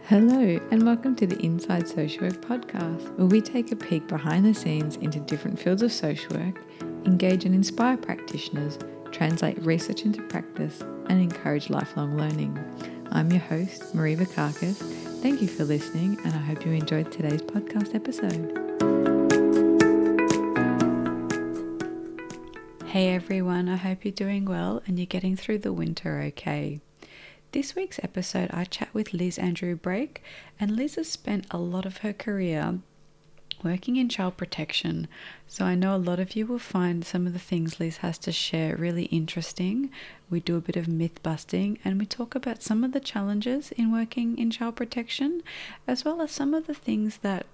Hello, and welcome to the Inside Social Work podcast, where we take a peek behind the scenes into different fields of social work, engage and inspire practitioners, translate research into practice, and encourage lifelong learning. I'm your host, Marie Vakakis. Thank you for listening, and I hope you enjoyed today's podcast episode. Hey everyone, I hope you're doing well and you're getting through the winter okay. This week's episode, I chat with Liz Andrew-Brake, and Liz has spent a lot of her career working in child protection. So I know a lot of you will find some of the things Liz has to share really interesting. We do a bit of myth busting and we talk about some of the challenges in working in child protection, as well as some of the things that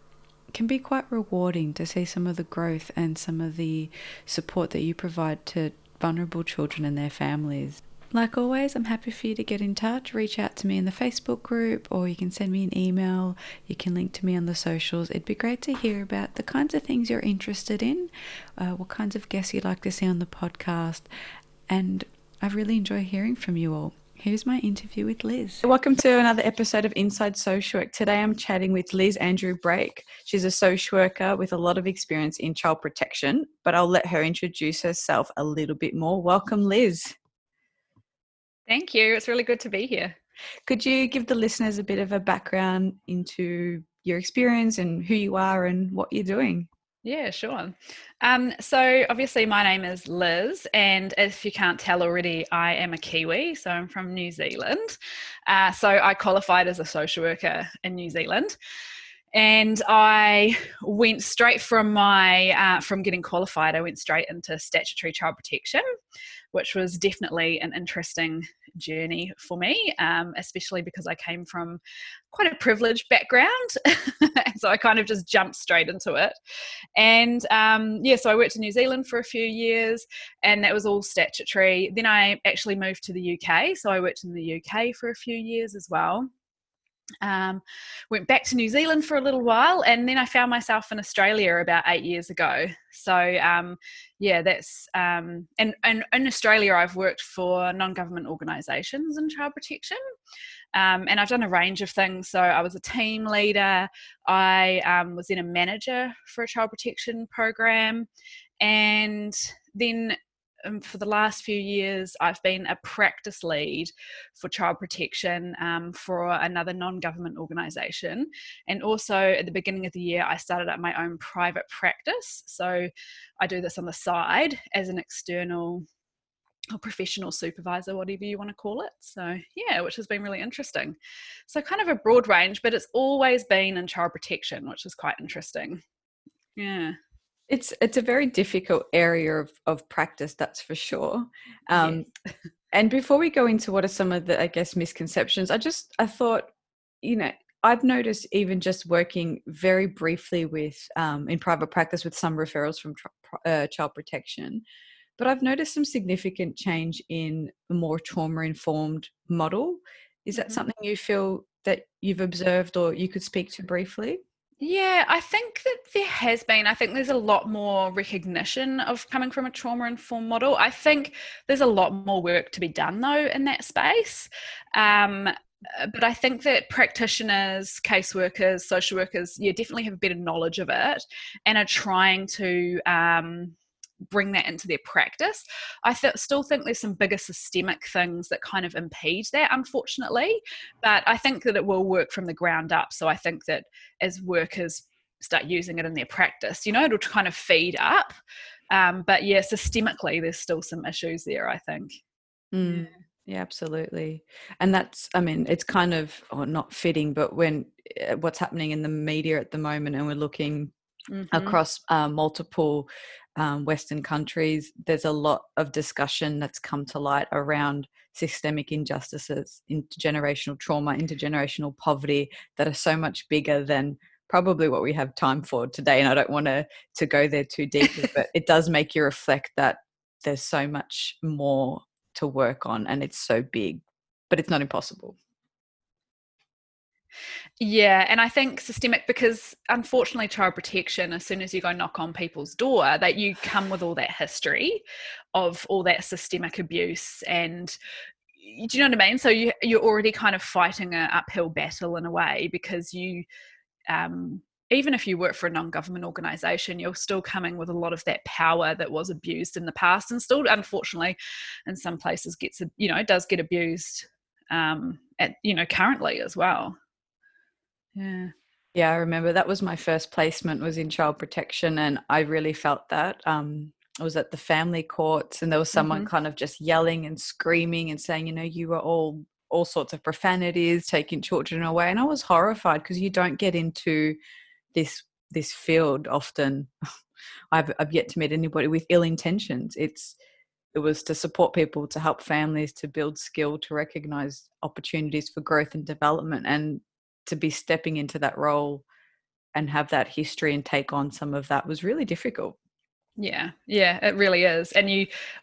can be quite rewarding to see some of the growth and some of the support that you provide to vulnerable children and their families. Like always, I'm happy for you to get in touch, reach out to me in the Facebook group, or you can send me an email. You can link to me on the socials. It'd be great to hear about the kinds of things you're interested in, what kinds of guests you'd like to see on the podcast, and I really enjoy hearing from you all. Here's my interview with Liz. Welcome to another episode of Inside Social Work. Today I'm chatting with Liz Andrew-Brake. She's a social worker with a lot of experience in child protection, but I'll let her introduce herself a little bit more. Welcome, Liz. Thank you. It's really good to be here. Could you give the listeners a bit of a background into your experience and who you are and what you're doing? Yeah, sure. So obviously my name is Liz, and if you can't tell already, I am a Kiwi, so I'm from New Zealand. So I qualified as a social worker in New Zealand. And I went straight from from getting qualified, I went straight into statutory child protection, which was definitely an interesting journey for me, especially because I came from quite a privileged background. So I kind of just jumped straight into it. And so I worked in New Zealand for a few years, and that was all statutory. Then I actually moved to the UK. So I worked in the UK for a few years as well. Went back to New Zealand for a little while, and then I found myself in Australia about 8 years ago. So that's and in Australia I've worked for non-government organisations in child protection, and I've done a range of things. So I was a team leader, I was then a manager for a child protection program, and then for the last few years, I've been a practice lead for child protection for another non-government organisation. And also at the beginning of the year, I started up my own private practice. So I do this on the side as an external or professional supervisor, whatever you want to call it. So yeah, which has been really interesting. So kind of a broad range, but it's always been in child protection, which is quite interesting. Yeah. It's a very difficult area of practice, that's for sure. Yes. And before we go into what are some of the, I guess, misconceptions, I thought, I've noticed even just working very briefly with in private practice with some referrals from child protection, but I've noticed some significant change in a more trauma-informed model. Is that something you feel that you've observed or you could speak to briefly? Yeah, I think that there has been. I think there's a lot more recognition of coming from a trauma-informed model. I think there's a lot more work to be done, though, in that space. But I think that practitioners, caseworkers, social workers, definitely have a better knowledge of it and are trying to bring that into their practice. I still think there's some bigger systemic things that kind of impede that, unfortunately, but I think that it will work from the ground up. So I think that as workers start using it in their practice, it'll kind of feed up. But yeah, systemically, there's still some issues there, I think. Yeah, absolutely. And that's, it's kind of not fitting, but when what's happening in the media at the moment, and we're looking across multiple Western countries, there's a lot of discussion that's come to light around systemic injustices, intergenerational trauma, intergenerational poverty that are so much bigger than probably what we have time for today. And I don't want to go there too deeply, but it does make you reflect that there's so much more to work on, and it's so big, but it's not impossible. Yeah, and I think systemic because unfortunately child protection, as soon as you go knock on people's door, that you come with all that history of all that systemic abuse and do you know what I mean? So you're already kind of fighting an uphill battle in a way, because even if you work for a non-government organization, you're still coming with a lot of that power that was abused in the past, and still, unfortunately, in some places does get abused currently as well. Yeah. Yeah, I remember that was my first placement, was in child protection, and I really felt that. I was at the family courts, and there was someone Mm-hmm. kind of just yelling and screaming and saying, you were all sorts of profanities, taking children away, and I was horrified, because you don't get into this field often. I've yet to meet anybody with ill intentions. It was to support people, to help families, to build skill, to recognize opportunities for growth and development, and to be stepping into that role and have that history and take on some of that was really difficult. Yeah, yeah, it really is.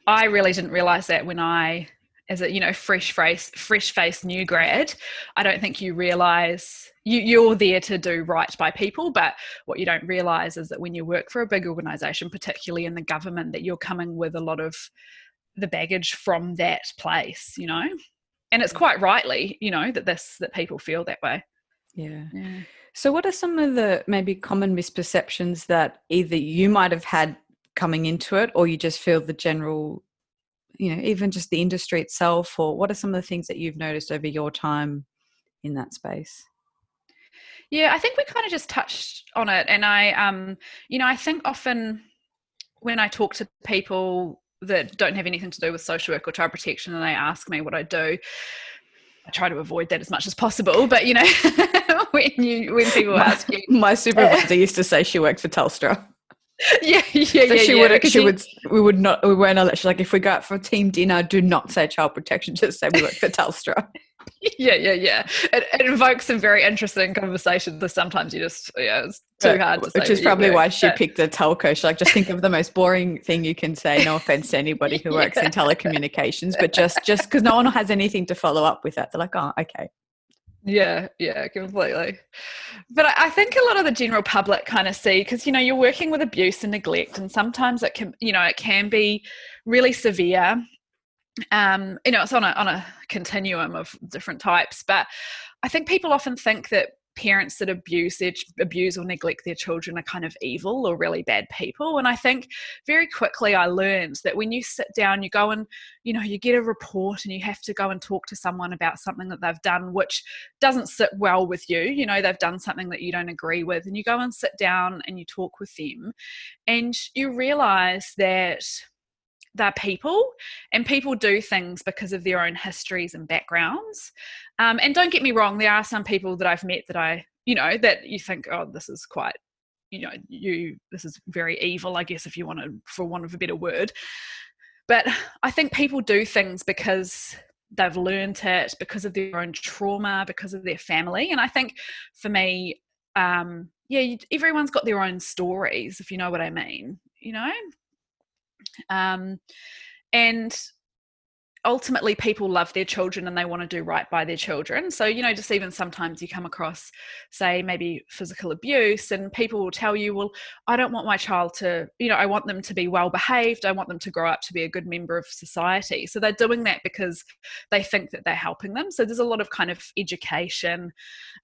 I really didn't realize that when as a fresh face new grad. I don't think you realize you're there to do right by people, but what you don't realize is that when you work for a big organization, particularly in the government, that you're coming with a lot of the baggage from that place, and it's quite rightly, that people feel that way. Yeah. Yeah. So what are some of the maybe common misperceptions that either you might have had coming into it, or you just feel the general, even just the industry itself, or what are some of the things that you've noticed over your time in that space? Yeah, I think we kind of just touched on it. And I think often when I talk to people that don't have anything to do with social work or child protection, and they ask me what I do, I try to avoid that as much as possible. But when people My, ask you, my supervisor used to say she worked for Telstra. yeah, So because we weren't allowed, she's like, if we go out for a team dinner, do not say child protection, just say we work for Telstra. yeah. It invokes some very interesting conversations. That sometimes it's too hard to say Which is where you probably work. why she picked a telco. She's like, just think of the most boring thing you can say. No offense to anybody who works in telecommunications, but just because no one has anything to follow up with that. They're like, oh, okay. Yeah, completely. But I think a lot of the general public kind of see, because you're working with abuse and neglect, and sometimes it can be really severe. It's on a continuum of different types, but I think people often think that parents that abuse or neglect their children are kind of evil or really bad people. And I think very quickly I learned that when you sit down, you go and you get a report, and you have to go and talk to someone about something that they've done which doesn't sit well with you. They've done something that you don't agree with, and you go and sit down and you talk with them, and you realize that they're people, and people do things because of their own histories and backgrounds. And don't get me wrong, there are some people that I've met that you think, oh, this is quite, this is very evil, I guess, if you want to, for want of a better word. But I think people do things because they've learned it, because of their own trauma, because of their family. And I think for me, everyone's got their own stories, if you know what I mean. Um, and ultimately people love their children and they want to do right by their children. So, just even sometimes you come across, say, maybe physical abuse, and people will tell you, well, I don't want my child to, I want them to be well behaved. I want them to grow up to be a good member of society. So they're doing that because they think that they're helping them. So there's a lot of kind of education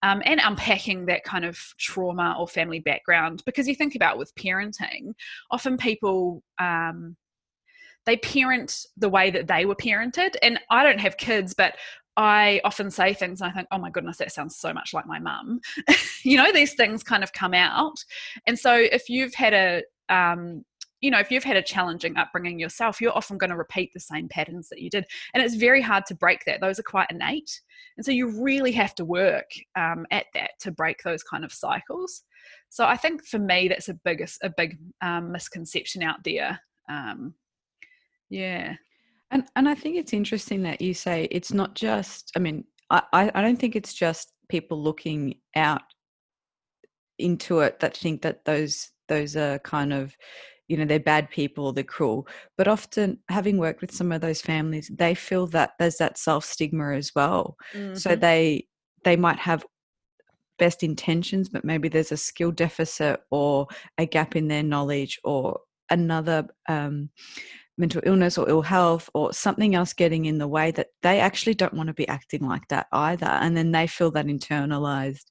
and unpacking that kind of trauma or family background, because you think about with parenting, often people, they parent the way that they were parented. And I don't have kids, but I often say things and I think, oh my goodness, that sounds so much like my mum. These things kind of come out. And so if you've had a challenging upbringing yourself, you're often going to repeat the same patterns that you did. And it's very hard to break that. Those are quite innate. And so you really have to work at that to break those kind of cycles. So I think for me, that's a big misconception out there. Yeah. And I think it's interesting that you say it's not just, I mean, I don't think it's just people looking out into it that think that those are kind of, they're bad people, they're cruel. But often, having worked with some of those families, they feel that there's that self-stigma as well. So Mm-hmm. they might have best intentions, but maybe there's a skill deficit or a gap in their knowledge or another mental illness or ill health or something else getting in the way, that they actually don't want to be acting like that either. And then they feel that internalized,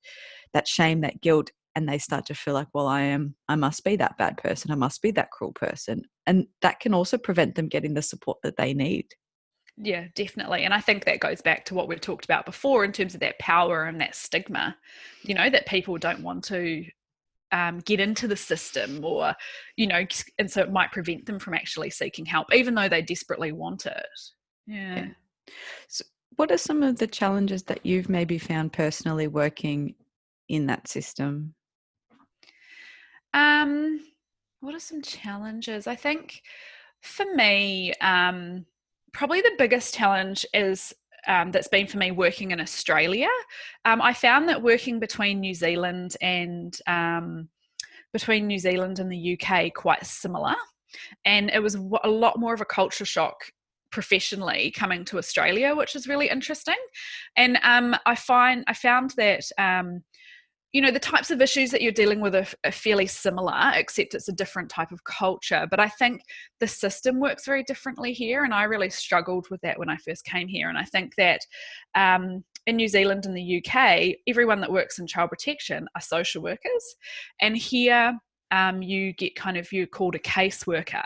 that shame, that guilt, and they start to feel like, well, I must be that bad person. I must be that cruel person. And that can also prevent them getting the support that they need. Yeah, definitely. And I think that goes back to what we've talked about before in terms of that power and that stigma, that people don't want to get into the system, or, and so it might prevent them from actually seeking help, even though they desperately want it. Yeah. Yeah. So what are some of the challenges that you've maybe found personally working in that system? Um, what are some challenges? I think for me, probably the biggest challenge is that's been for me working in Australia. I found that working between New Zealand and the UK quite similar, and it was a lot more of a culture shock professionally coming to Australia, which is really interesting. And I found that the types of issues that you're dealing with are fairly similar, except it's a different type of culture. But I think the system works very differently here, and I really struggled with that when I first came here. And I think that in New Zealand and the UK, everyone that works in child protection are social workers, and here you're called a caseworker.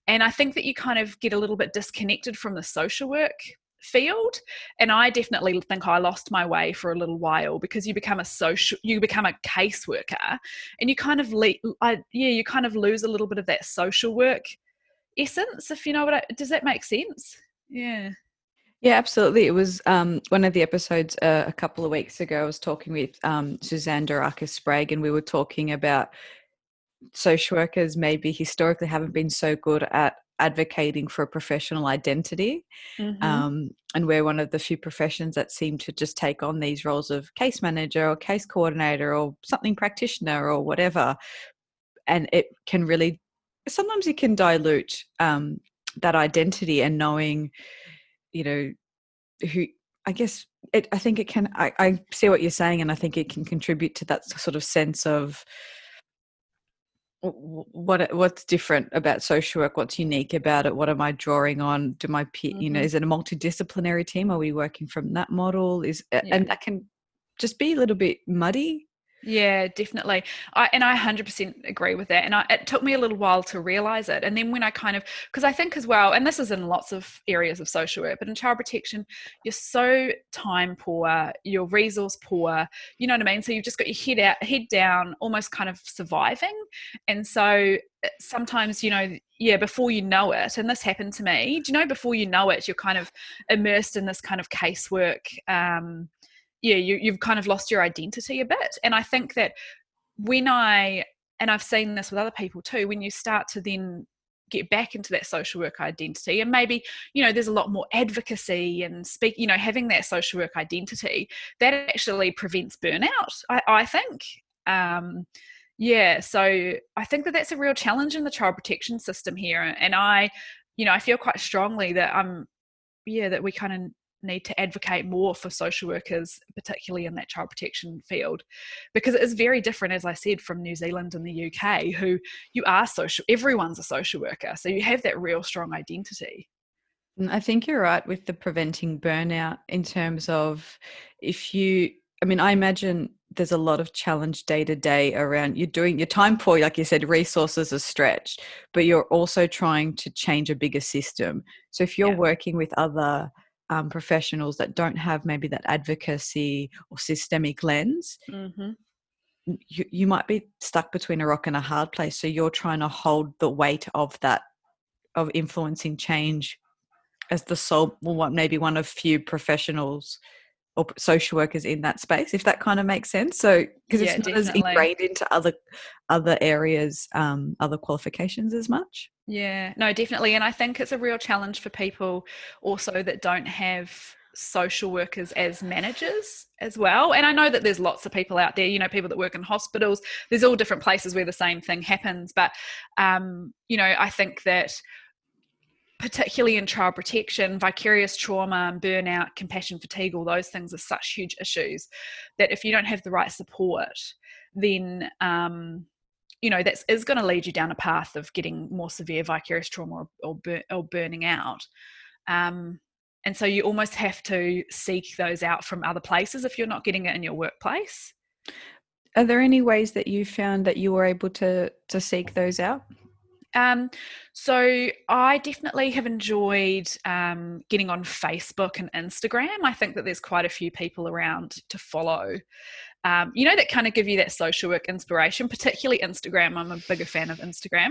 And I think that you kind of get a little bit disconnected from the social work field, and I definitely think I lost my way for a little while, because you become a caseworker, and you kind of you kind of lose a little bit of that social work essence, if you know does that make sense? Yeah. Yeah, absolutely. It was one of the episodes a couple of weeks ago. I was talking with Suzanne Durakis-Sprague, and we were talking about social workers maybe historically haven't been so good at advocating for a professional identity. Mm-hmm. And we're one of the few professions that seem to just take on these roles of case manager or case coordinator or something practitioner or whatever. And it can really, sometimes it can dilute that identity, and knowing, who, I guess, I think it can, I see what you're saying, and I think it can contribute to that sort of sense of what's different about social work, what's unique about it, what am I drawing on, do my peer, Mm-hmm. is it a multidisciplinary team, are we working from that model, Yeah. and that can just be a little bit muddy. Yeah, definitely. I 100% agree with that. And it took me a little while to realize it. And then when I because I think as well, and this is in lots of areas of social work, but in child protection, you're so time poor, you're resource poor, you know what I mean? So you've just got your head down, almost kind of surviving. And so sometimes, yeah, before you know it, and this happened to me, before you know it, you're kind of immersed in this kind of casework. Yeah, you've kind of lost your identity a bit. And I think that and I've seen this with other people too, when you start to then get back into that social work identity, and maybe, there's a lot more advocacy and having that social work identity, that actually prevents burnout, I think. Yeah, so I think that that's a real challenge in the child protection system here. And I feel quite strongly that that we kind of need to advocate more for social workers, particularly in that child protection field, because it is very different, as I said, from New Zealand and the UK, who everyone's a social worker. So you have that real strong identity. I think you're right with the preventing burnout, in terms of, I imagine there's a lot of challenge day to day around you're doing your time poor, like you said, resources are stretched, but you're also trying to change a bigger system. So if you're Yeah. working with other professionals that don't have maybe that advocacy or systemic lens, Mm-hmm. you might be stuck between a rock and a hard place. So you're trying to hold the weight of that, of influencing change, as the sole, well, maybe one of few professionals or social workers in that space, if that kind of makes sense. So because Yeah, it's not as definitely. ingrained into other areas, other qualifications as much. Yeah, no, definitely. And I think it's a real challenge for people also that don't have social workers as managers as well. And I know that there's lots of people out there, people that work in hospitals, there's all different places where the same thing happens. But, I think that particularly in child protection, vicarious trauma, burnout, compassion fatigue, all those things are such huge issues that if you don't have the right support, then that is going to lead you down a path of getting more severe vicarious trauma or burning out. And so you almost have to seek those out from other places if you're not getting it in your workplace. Are there any ways that you found that you were able to seek those out? So I definitely have enjoyed getting on Facebook and Instagram. I think that there's quite a few people around to follow, that kind of give you that social work inspiration, particularly Instagram. I'm a bigger fan of Instagram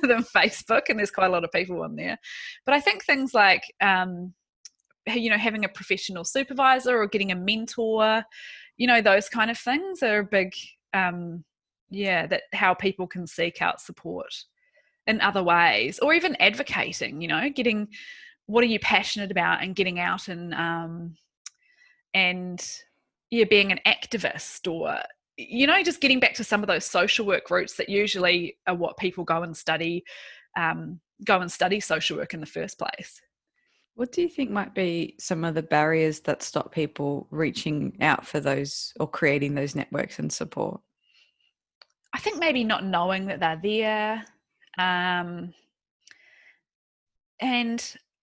than Facebook, and there's quite a lot of people on there. But I think things like, having a professional supervisor or getting a mentor, those kind of things are a big, that how people can seek out support in other ways, or even advocating, getting what are you passionate about and getting out and being an activist, or just getting back to some of those social work roots that usually are what people go and study social work in the first place. What do you think might be some of the barriers that stop people reaching out for those or creating those networks and support? I think maybe not knowing that they're there. And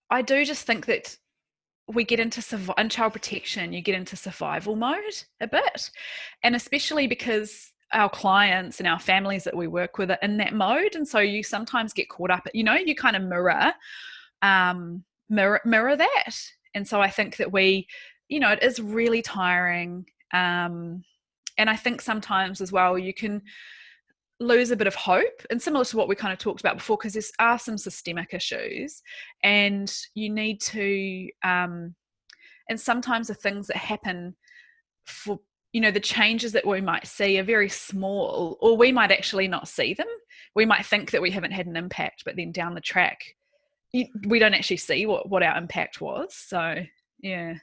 I do just think that we get into in child protection, you get into survival mode a bit. And especially because our clients and our families that we work with are in that mode. And so you sometimes get caught up, you kind of mirror that. And so I think that it is really tiring. And I think sometimes as well, you can lose a bit of hope, and similar to what we kind of talked about before, because there are some systemic issues, and you need to and sometimes the things that happen for the changes that we might see are very small, or we might actually not see them. We might think that we haven't had an impact, but then down the track we don't actually see what our impact was. So yeah,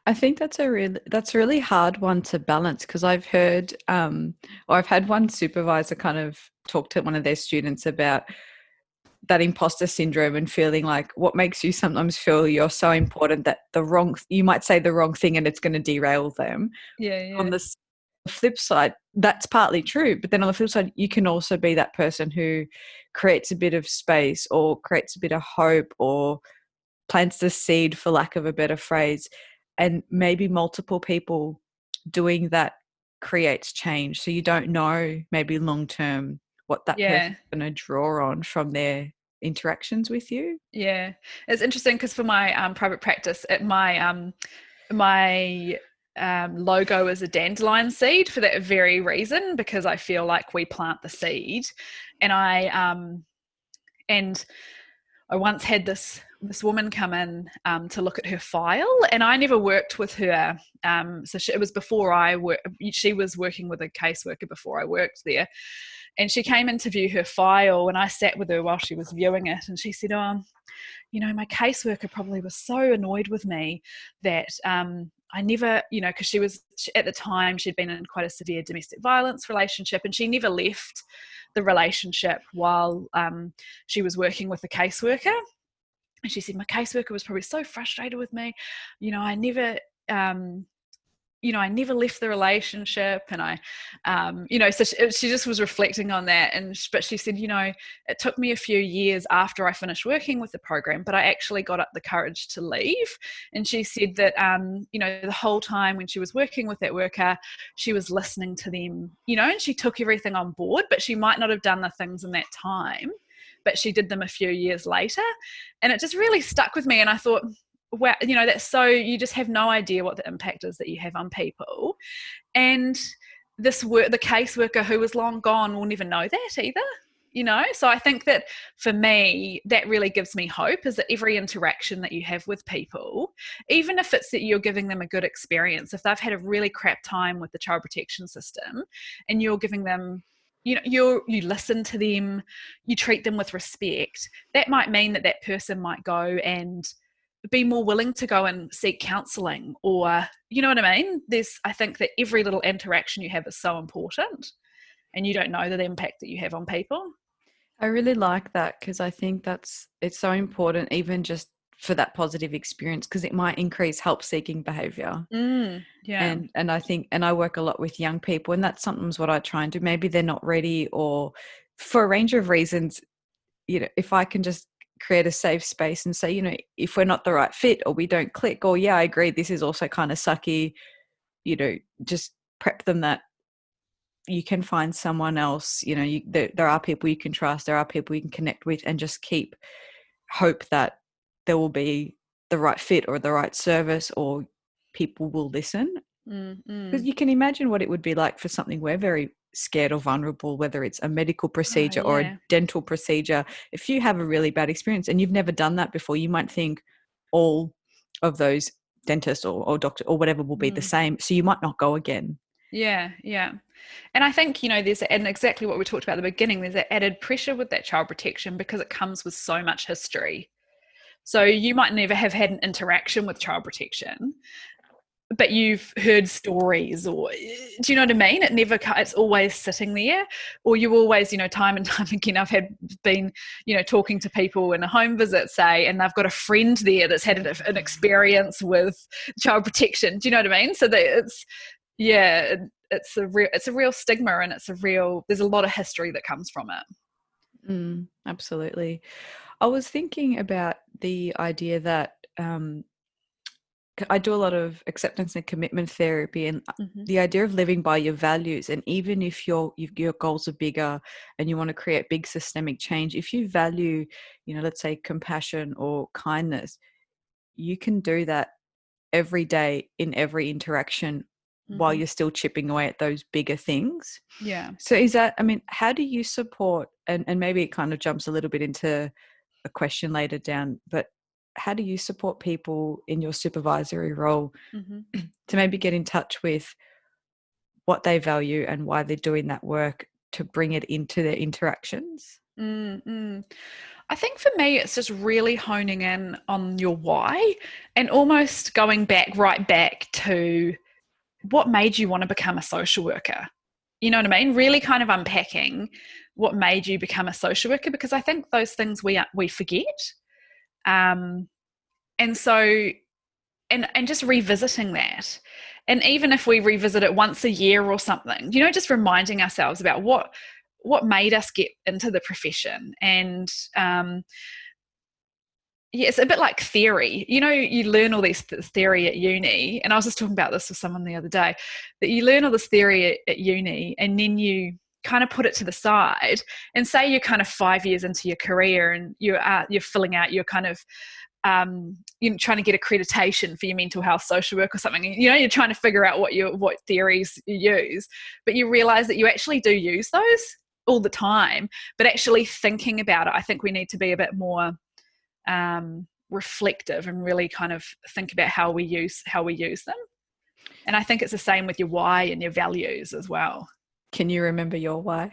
I think that's a really hard one to balance, because I've heard or I've had one supervisor kind of talk to one of their students about that imposter syndrome and feeling like what makes you sometimes feel you're so important that you might say the wrong thing and it's going to derail them. On the flip side, that's partly true, but then on the flip side, you can also be that person who creates a bit of space or creates a bit of hope or plants the seed, for lack of a better phrase, and maybe multiple people doing that creates change. So you don't know maybe long term what that person's going to draw on from their interactions with you. Yeah, it's interesting because for my private practice, my logo is a dandelion seed for that very reason, because I feel like we plant the seed. And I once had this woman come in to look at her file, and I never worked with her. It was before she was working with a caseworker before I worked there. And she came in to view her file, and I sat with her while she was viewing it. And she said, my caseworker probably was so annoyed with me that I never, because at the time she'd been in quite a severe domestic violence relationship, and she never left the relationship while she was working with the caseworker. And she said, my caseworker was probably so frustrated with me. I never I never left the relationship. And so she just was reflecting on that. But she said, it took me a few years after I finished working with the program, but I actually got up the courage to leave. And she said that, the whole time when she was working with that worker, she was listening to them, and she took everything on board, but she might not have done the things in that time, but she did them a few years later. And it just really stuck with me. And I thought, wow, that's so, you just have no idea what the impact is that you have on people. And the caseworker who was long gone will never know that either, So I think that for me, that really gives me hope, is that every interaction that you have with people, even if it's that you're giving them a good experience, if they've had a really crap time with the child protection system and you're giving them, you listen to them, you treat them with respect, that might mean that person might go and be more willing to go and seek counselling, or you know what I mean? I think that every little interaction you have is so important, and you don't know the impact that you have on people. I really like that, because I think it's so important, even just for that positive experience, because it might increase help seeking behavior. Yeah. And I think, and I work a lot with young people, and that's sometimes what I try and do. Maybe they're not ready, or for a range of reasons, if I can just create a safe space and say, if we're not the right fit or we don't click, or yeah, I agree, this is also kind of sucky, just prep them that you can find someone else, there are people you can trust, there are people you can connect with, and just keep hope that there will be the right fit or the right service, or people will listen. Because you can imagine what it would be like for something we're very scared or vulnerable, whether it's a medical Oh, procedure or a yeah. dental procedure. If you have a really bad experience and you've never done that before, you might think all of those dentists or doctor or whatever will be the same. So you might not go again. Yeah, yeah. And I think, there's, and exactly what we talked about at the beginning, there's that added pressure with that child protection because it comes with so much history. So you might never have had an interaction with child protection, but you've heard stories, or do you know what I mean? It's always sitting there, or you always, time and time again, I've been, talking to people in a home visit, say, and they've got a friend there that's had an experience with child protection. Do you know what I mean? So that it's a real stigma, and there's a lot of history that comes from it. Absolutely. I was thinking about the idea that I do a lot of acceptance and commitment therapy, and the idea of living by your values. And even if your goals are bigger and you want to create big systemic change, if you value, let's say compassion or kindness, you can do that every day in every interaction while you're still chipping away at those bigger things. Yeah. So how do you support, and maybe it kind of jumps a little bit into a question later down, but how do you support people in your supervisory role to maybe get in touch with what they value and why they're doing that work to bring it into their interactions? I think for me, it's just really honing in on your why, and almost going right back to what made you want to become a social worker. You know what I mean? Really kind of unpacking what made you become a social worker, because I think those things we forget. And so, and just revisiting that. And even if we revisit it once a year or something, just reminding ourselves about what made us get into the profession. And yeah, it's a bit like theory. You learn all this theory at uni, and I was just talking about this with someone the otry day, that you learn all this theory at uni, and then you kind of put it to the side, and say you're kind of 5 years into your career, and you're filling out your kind of you're trying to get accreditation for your mental health social work or something. You're trying to figure out what theories you use, but you realize that you actually do use those all the time. But actually thinking about it, I think we need to be a bit more reflective and really kind of think about how we use them. And I think it's the same with your why and your values as well. Can you remember your why?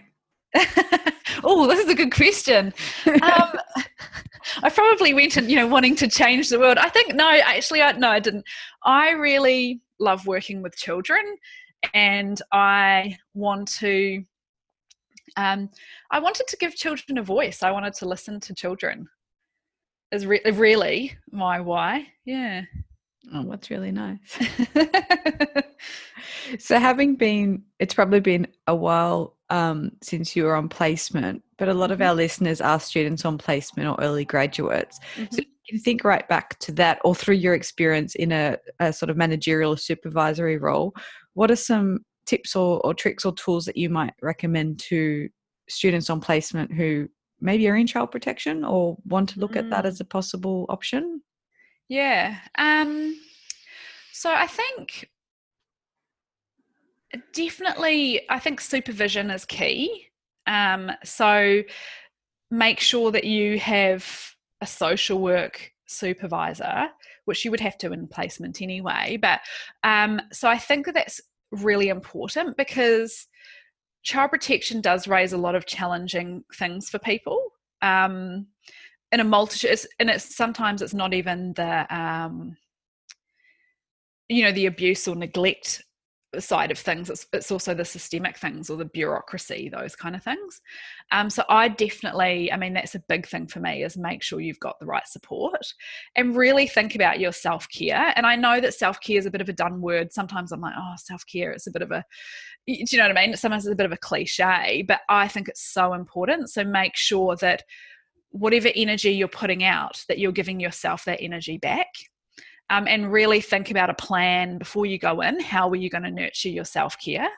Oh, this is a good question. I probably went in, wanting to change the world. I think, no, actually, I didn't. I really love working with children, and I wanted to give children a voice. I wanted to listen to children. Is really my why. Yeah. Oh, that's really nice. So it's probably been a while since you were on placement, but a lot of our listeners are students on placement or early graduates. So you can think right back to that, or through your experience in a sort of managerial or supervisory role. What are some tips or tricks or tools that you might recommend to students on placement who maybe are in child protection or want to look at that as a possible option? Yeah. So I think definitely, I think supervision is key. So make sure that you have a social work supervisor, which you would have to in placement anyway. But so I think that's really important, because child protection does raise a lot of challenging things for people. In a multitude, and sometimes it's not even the the abuse or neglect side of things. It's also the systemic things or the bureaucracy, those kind of things. So I definitely, I mean, that's a big thing for me, is make sure you've got the right support and really think about your self-care. And I know that self-care is a bit of a done word. Sometimes I'm like, oh, self-care, it's a bit of a, do you know what I mean? Sometimes it's a bit of a cliche, but I think it's so important. So make sure that whatever energy you're putting out, that you're giving yourself that energy back. And really think about a plan before you go in. How are you going to nurture your self-care?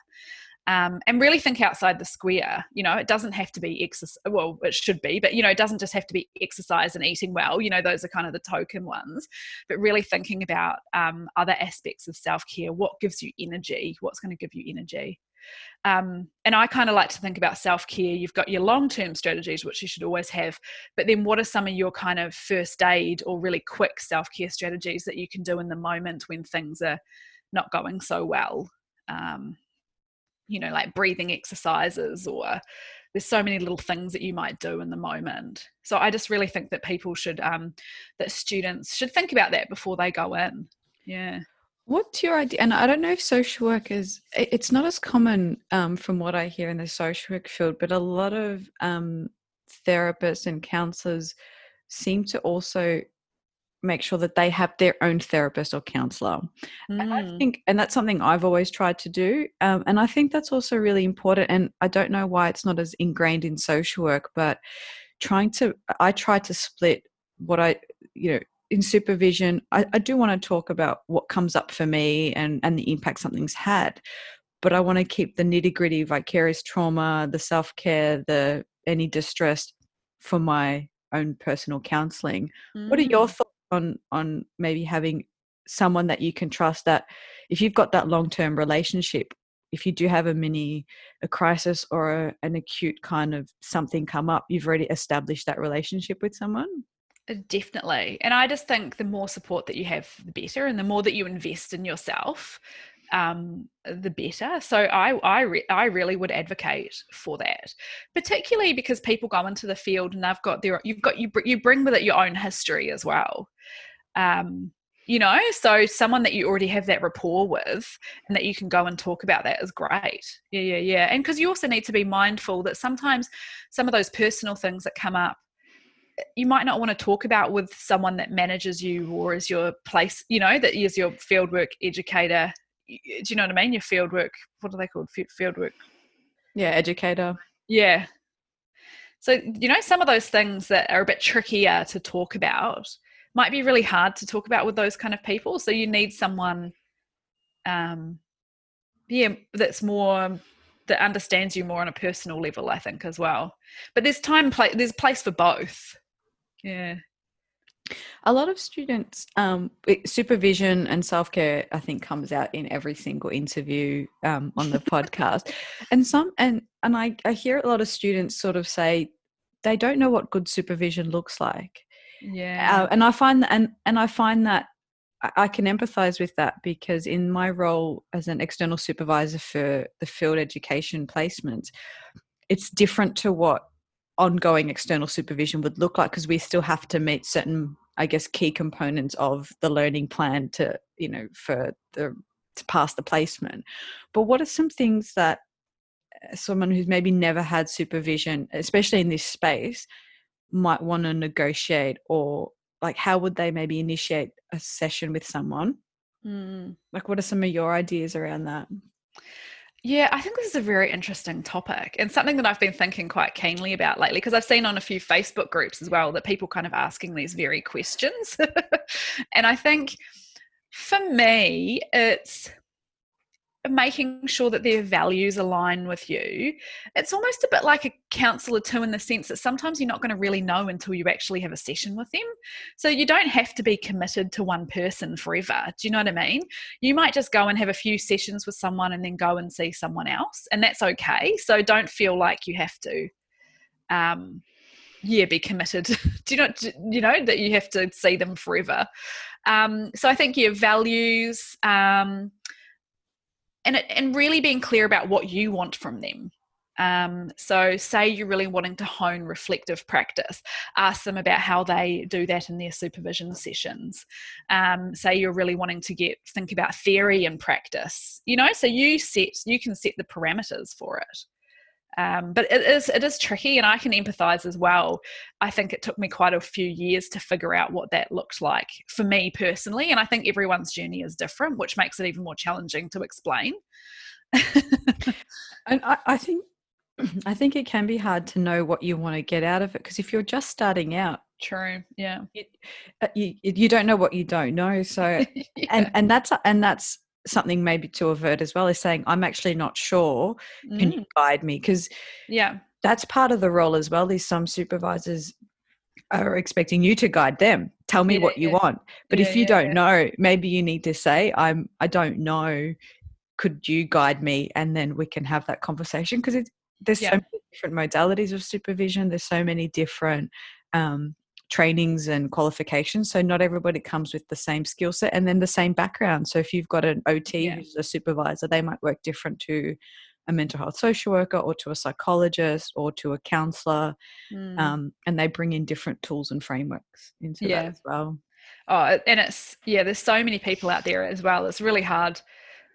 And really think outside the square. You know, it doesn't have to be exercise. Well, it should be, but, you know, it doesn't just have to be exercise and eating well. You know, those are kind of the token ones. But really thinking about other aspects of self-care. What gives you energy? What's going to give you energy? And I kind of like to think about self-care. You've got your long-term strategies, which you should always have, but then what are some of your kind of first aid or really quick self-care strategies that you can do in the moment when things are not going so well? You know, like breathing exercises, or there's so many little things that you might do in the moment. So I just really think that people should, that students should think about that before they go in. Yeah. What's your idea? And I don't know if social workers, it's not as common from what I hear in the social work field, but a lot of therapists and counselors seem to also make sure that they have their own therapist or counselor. And I think, and that's something I've always tried to do. And I think that's also really important. And I don't know why it's not as ingrained in social work, but I try to split what in supervision, I do want to talk about what comes up for me and the impact something's had, but I want to keep the nitty-gritty vicarious trauma, the self-care, the any distress for my own personal counselling. What are your thoughts on maybe having someone that you can trust, that if you've got that long-term relationship, if you do have a crisis or an acute kind of something come up, you've already established that relationship with someone? Definitely. And I just think the more support that you have, the better, and the more that you invest in yourself, the better. So I really would advocate for that, particularly because people go into the field and you bring with it your own history as well. You know, so someone that you already have that rapport with and that you can go and talk about that is great. Yeah. And because you also need to be mindful that sometimes some of those personal things that come up, you might not want to talk about with someone that manages you or is your place, you know, that is your fieldwork educator. Do you know what I mean? Your fieldwork, what are they called? Fieldwork. Yeah, educator. Yeah. So, you know, some of those things that are a bit trickier to talk about might be really hard to talk about with those kind of people. So you need someone, that's more, that understands you more on a personal level, I think, as well. But there's there's place for both. Yeah. A lot of students, supervision and self-care, I think, comes out in every single interview on the podcast. And I hear a lot of students sort of say they don't know what good supervision looks like. Yeah. And I find that, and I find that I can empathize with that, because in my role as an external supervisor for the field education placements, it's different to what ongoing external supervision would look like, because we still have to meet certain, I guess, key components of the learning plan to pass the placement. But what are some things that someone who's maybe never had supervision, especially in this space, might want to negotiate, or like how would they maybe initiate a session with someone? Like, what are some of your ideas around that? Yeah, I think this is a very interesting topic and something that I've been thinking quite keenly about lately, because I've seen on a few Facebook groups as well that people kind of asking these very questions. And I think for me, it's making sure that their values align with you. It's almost a bit like a counselor too, in the sense that sometimes you're not going to really know until you actually have a session with them. So you don't have to be committed to one person forever. Do you know what I mean? You might just go and have a few sessions with someone and then go and see someone else, and that's okay. So don't feel like you have to be committed. Do you know that you have to see them forever? So I think your values, and really being clear about what you want from them. So say you're really wanting to hone reflective practice, ask them about how they do that in their supervision sessions. Say you're really wanting to think about theory and practice, so you can set the parameters for it. But it is tricky, and I can empathize as well. I think it took me quite a few years to figure out what that looked like for me personally, and I think everyone's journey is different, which makes it even more challenging to explain. And I think it can be hard to know what you want to get out of it, because if you're just starting out, True. Yeah. you don't know what you don't know. So, Yeah. and that's something maybe to avert as well, is saying, I'm actually not sure. Can you Mm. guide me? Because Yeah. that's part of the role as well. Is some supervisors are expecting you to guide them. Tell me Yeah. what you Yeah. want. But Yeah. if you Yeah. don't Yeah. know, maybe you need to say, I don't know. Could you guide me? And then we can have that conversation, because there's so Yeah. many different modalities of supervision. There's so many different um, trainings and qualifications. So not everybody comes with the same skill set and then the same background. So if you've got an OT Yeah. who's a supervisor, they might work different to a mental health social worker or to a psychologist or to a counselor. Mm. And they bring in different tools and frameworks into that Yeah. as well. Oh, and there's so many people out there as well. It's really hard.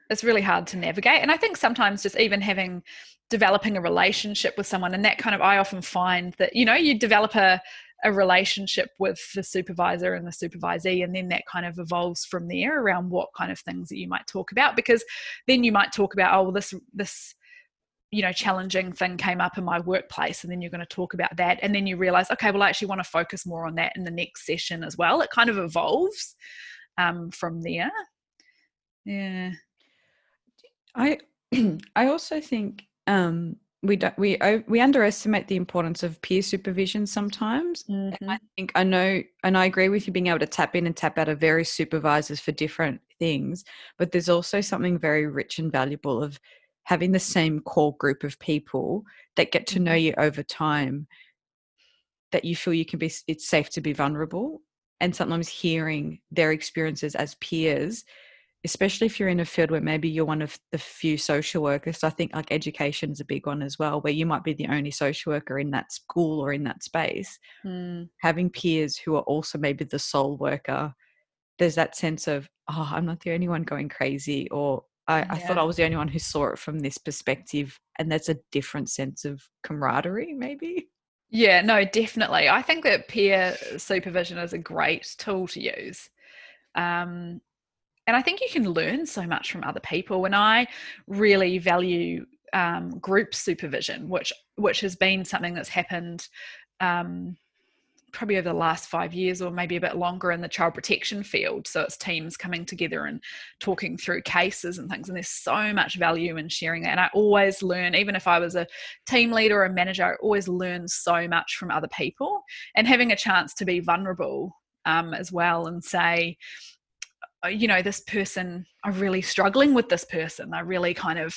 It's really hard to navigate. And I think sometimes just even developing a relationship with someone, and that kind of, I often find that, you develop a relationship with the supervisor and the supervisee, and then that kind of evolves from there around what kind of things that you might talk about, because then you might talk about, oh, well, this challenging thing came up in my workplace, and then you're going to talk about that, and then you realize, okay, well, I actually want to focus more on that in the next session as well. It kind of evolves from there. Yeah. I I also think we underestimate the importance of peer supervision sometimes. And I Mm-hmm. think I know, and I agree with you, being able to tap in and tap out of various supervisors for different things. But there's also something very rich and valuable of having the same core group of people that get to know Mm-hmm. you over time, that you feel it's safe to be vulnerable, and sometimes hearing their experiences as peers, especially if you're in a field where maybe you're one of the few social workers. So I think like education is a big one as well, where you might be the only social worker in that school or in that space. Mm. Having peers who are also maybe the sole worker, there's that sense of, oh, I'm not the only one going crazy, or I thought I Yeah. was the only one who saw it from this perspective. And there's a different sense of camaraderie, maybe. Yeah, no, definitely. I think that peer supervision is a great tool to use. Um, and I think you can learn so much from other people. And I really value group supervision, which has been something that's happened um, probably over the last 5 years or maybe a bit longer in the child protection field. So it's teams coming together and talking through cases and things. And there's so much value in sharing that. And I always learn, even if I was a team leader or a manager, I always learn so much from other people, and having a chance to be vulnerable as well, and say, this person, I'm really struggling with this person. I really kind of,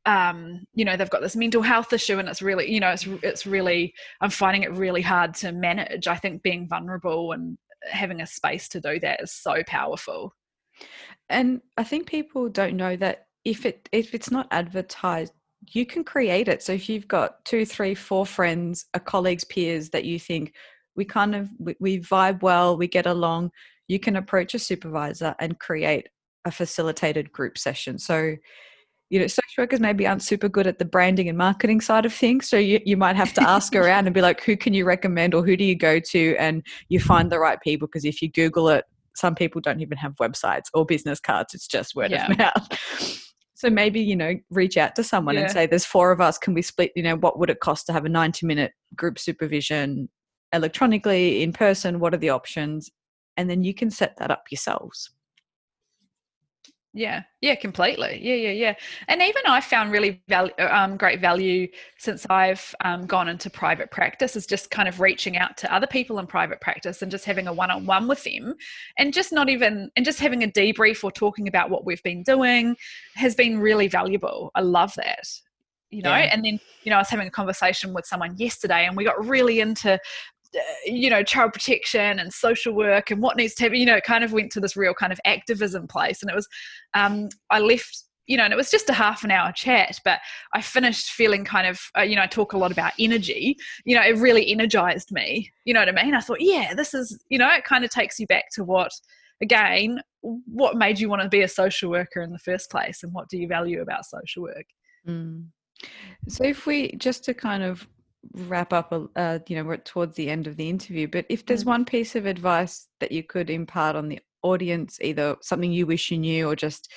they've got this mental health issue, and it's really, it's really, I'm finding it really hard to manage. I think being vulnerable and having a space to do that is so powerful. And I think people don't know that if it's not advertised, you can create it. So if you've got 2, 3, 4 friends, colleagues, peers that you think we vibe well, we get along, you can approach a supervisor and create a facilitated group session. So social workers maybe aren't super good at the branding and marketing side of things. So you might have to ask around and be like, who can you recommend, or who do you go to? And you find the right people, because if you Google it, some people don't even have websites or business cards. It's just word of Yeah. mouth. So maybe, reach out to someone and Yeah. say, there's 4 of us. Can we split, what would it cost to have a 90-minute group supervision electronically, in person? What are the options? And then you can set that up yourselves. Yeah, yeah, completely. Yeah. And even I found really great value since I've gone into private practice, is just kind of reaching out to other people in private practice and just having a one-on-one with them, and just having a debrief or talking about what we've been doing has been really valuable. I love that. Yeah. And then, I was having a conversation with someone yesterday, and we got really into child protection and social work and what needs to have, kind of went to this real kind of activism place. And it was, I left and it was just a half an hour chat, but I finished feeling kind of, I talk a lot about energy, it really energized me. You know what I mean? I thought, yeah, this is, it kind of takes you back to what made you want to be a social worker in the first place, and what do you value about social work? Mm. So if we, just to kind of wrap up, we're towards the end of the interview, but if there's one piece of advice that you could impart on the audience, either something you wish you knew, or just,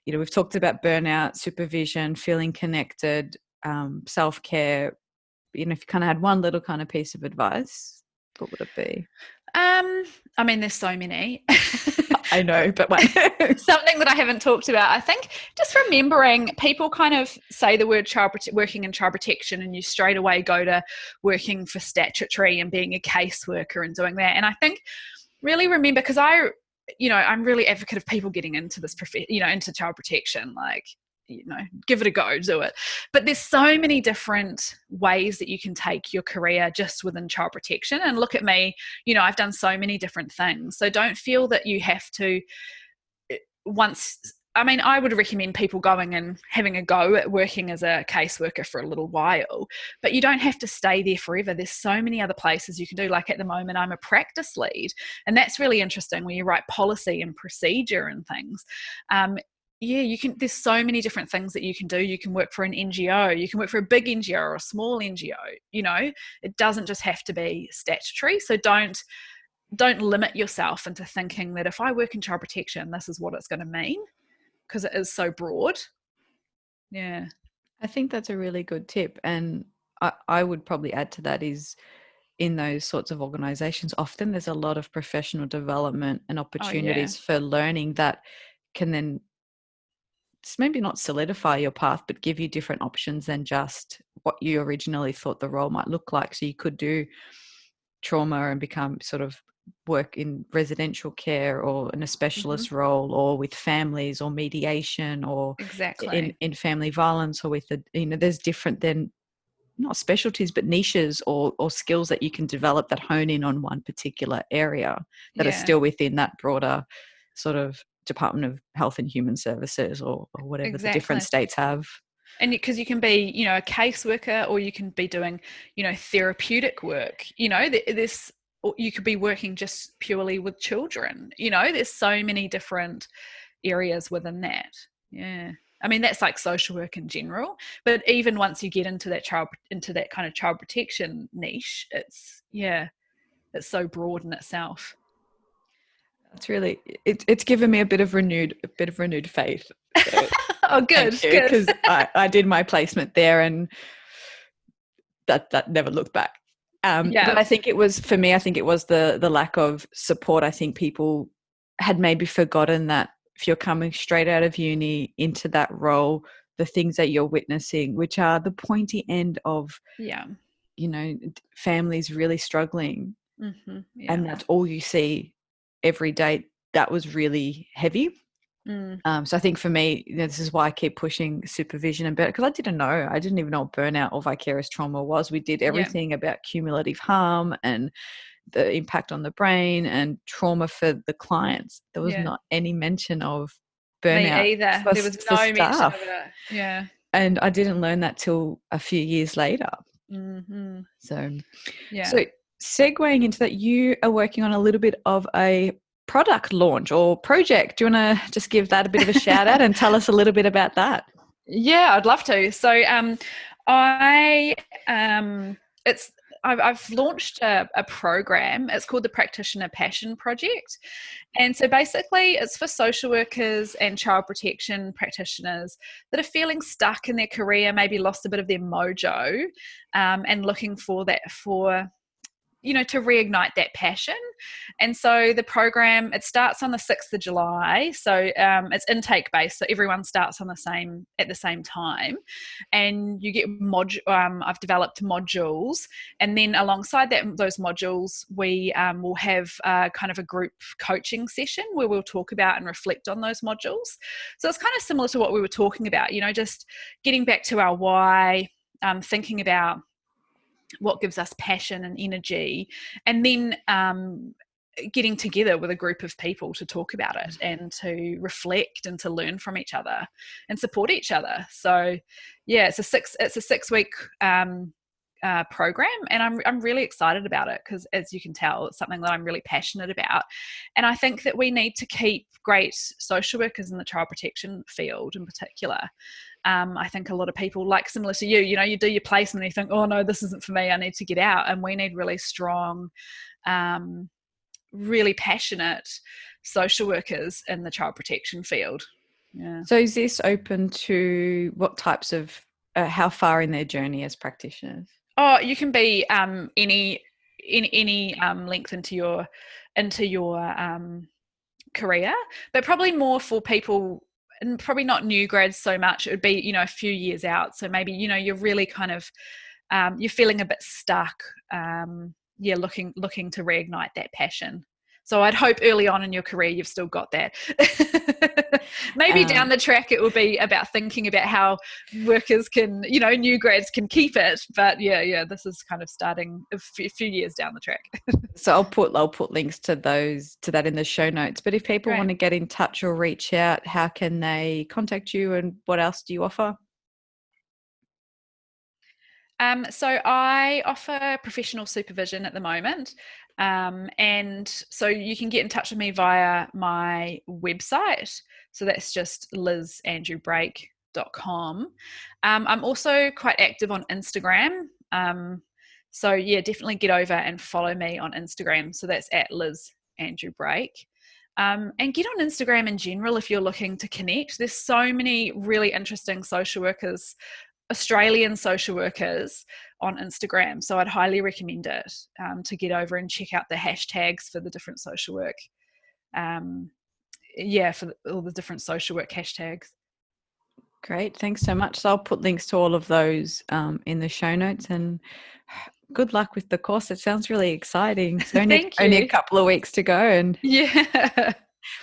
we've talked about burnout, supervision, feeling connected, self-care, if you kind of had one little kind of piece of advice, what would it be? I mean, there's so many. I know, but what? Something that I haven't talked about, I think, just remembering, people kind of say the word working in child protection, and you straight away go to working for statutory and being a caseworker and doing that. And I think really remember, because I'm really advocate of people getting into this, into child protection, like, give it a go, do it. But there's so many different ways that you can take your career just within child protection. And look at me, I've done so many different things. So don't feel that you have to I would recommend people going and having a go at working as a caseworker for a little while, but you don't have to stay there forever. There's so many other places you can do. Like at the moment, I'm a practice lead, and that's really interesting, where you write policy and procedure and things. You can, there's so many different things that you can do. You can work for an NGO, you can work for a big NGO or a small NGO. It doesn't just have to be statutory. So don't limit yourself into thinking that if I work in child protection, this is what it's going to mean, because it is so broad. Yeah. I think that's a really good tip. And I would probably add to that is, in those sorts of organizations, often there's a lot of professional development and opportunities for learning that can then maybe not solidify your path, but give you different options than just what you originally thought the role might look like. So you could do trauma and become sort of work in residential care, or in a specialist role, or with families, or mediation, or exactly in family violence, or with there's different, then not specialties, but niches or skills that you can develop that hone in on one particular area that are still within that broader sort of Department of Health and Human Services, or whatever the different states have. And because you can be, a caseworker, or you can be doing, therapeutic work. This, you could be working just purely with children. There's so many different areas within that. Yeah. I mean, that's like social work in general, but even once you get into that kind of child protection niche, it's so broad in itself. It's really, it's given me a bit of renewed faith. So oh, good, thank you, good. because I did my placement there, and that never looked back. But I think it was, for me, I think it was the lack of support. I think people had maybe forgotten that if you're coming straight out of uni into that role, the things that you're witnessing, which are the pointy end of, families really struggling, and that's all you see every day, that was really heavy. So I think for me, this is why I keep pushing supervision and better, because I didn't even know what burnout or vicarious trauma was. We did everything about cumulative harm and the impact on the brain and trauma for the clients. There was not any mention of burnout. Me either. There was no mention of it. Yeah. And I didn't learn that till a few years later. So segueing into that, you are working on a little bit of a product launch or project. Do you want to just give that a bit of a shout out and tell us a little bit about that? Yeah, I'd love to. So I've launched a program. It's called the Practitioner Passion Project. And so basically it's for social workers and child protection practitioners that are feeling stuck in their career, maybe lost a bit of their mojo, and looking for to reignite that passion. And so the program, it starts on the 6th of July. So it's intake based. So everyone starts at the same time. And you get I've developed modules. And then alongside those modules, we will have kind of a group coaching session where we'll talk about and reflect on those modules. So it's kind of similar to what we were talking about, just getting back to our why, thinking about what gives us passion and energy, and then getting together with a group of people to talk about it and to reflect and to learn from each other and support each other. So yeah, it's a 6 week program, and I'm really excited about it because, as you can tell, it's something that I'm really passionate about. And I think that we need to keep great social workers in the child protection field in particular. I think a lot of people, like similar to you, you do your placement and you think, oh no, this isn't for me, I need to get out. And we need really strong, really passionate social workers in the child protection field. Yeah. So is this open to what types of, how far in their journey as practitioners? Oh, you can be any length into your career, but probably more for people, and probably not new grads so much. It would be a few years out. So maybe you're really kind of you're feeling a bit stuck. Looking to reignite that passion. So I'd hope early on in your career you've still got that. Maybe down the track it will be about thinking about how workers can, new grads can keep it. But yeah, this is kind of starting a few years down the track. So I'll put links to that in the show notes. But if people want to get in touch or reach out, how can they contact you, and what else do you offer? So I offer professional supervision at the moment. And so you can get in touch with me via my website. So that's just lizandrewbrake.com. I'm also quite active on Instagram. So yeah, definitely get over and follow me on Instagram. So that's at lizandrewbrake. And get on Instagram in general if you're looking to connect. There's so many really interesting social workers, Australian social workers on Instagram. So I'd highly recommend it, to get over and check out the hashtags for the different social work. For all the different social work hashtags. Great. Thanks so much. So I'll put links to all of those in the show notes, and good luck with the course. It sounds really exciting. So only a couple of weeks to go. And yeah.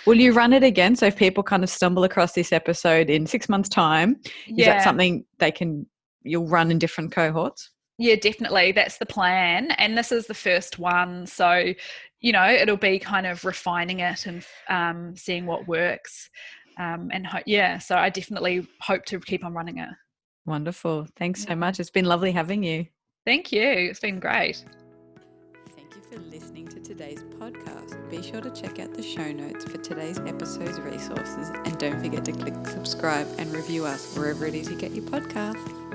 Will you run it again? So if people kind of stumble across this episode in 6 months' time, is that something you'll run in different cohorts? Yeah, definitely. That's the plan. And this is the first one. So, it'll be kind of refining it and seeing what works. So I definitely hope to keep on running it. Wonderful. Thanks so much. It's been lovely having you. Thank you. It's been great. Thank you for listening to today's podcast. Be sure to check out the show notes for today's episode's resources, and don't forget to click subscribe and review us wherever it is you get your podcast.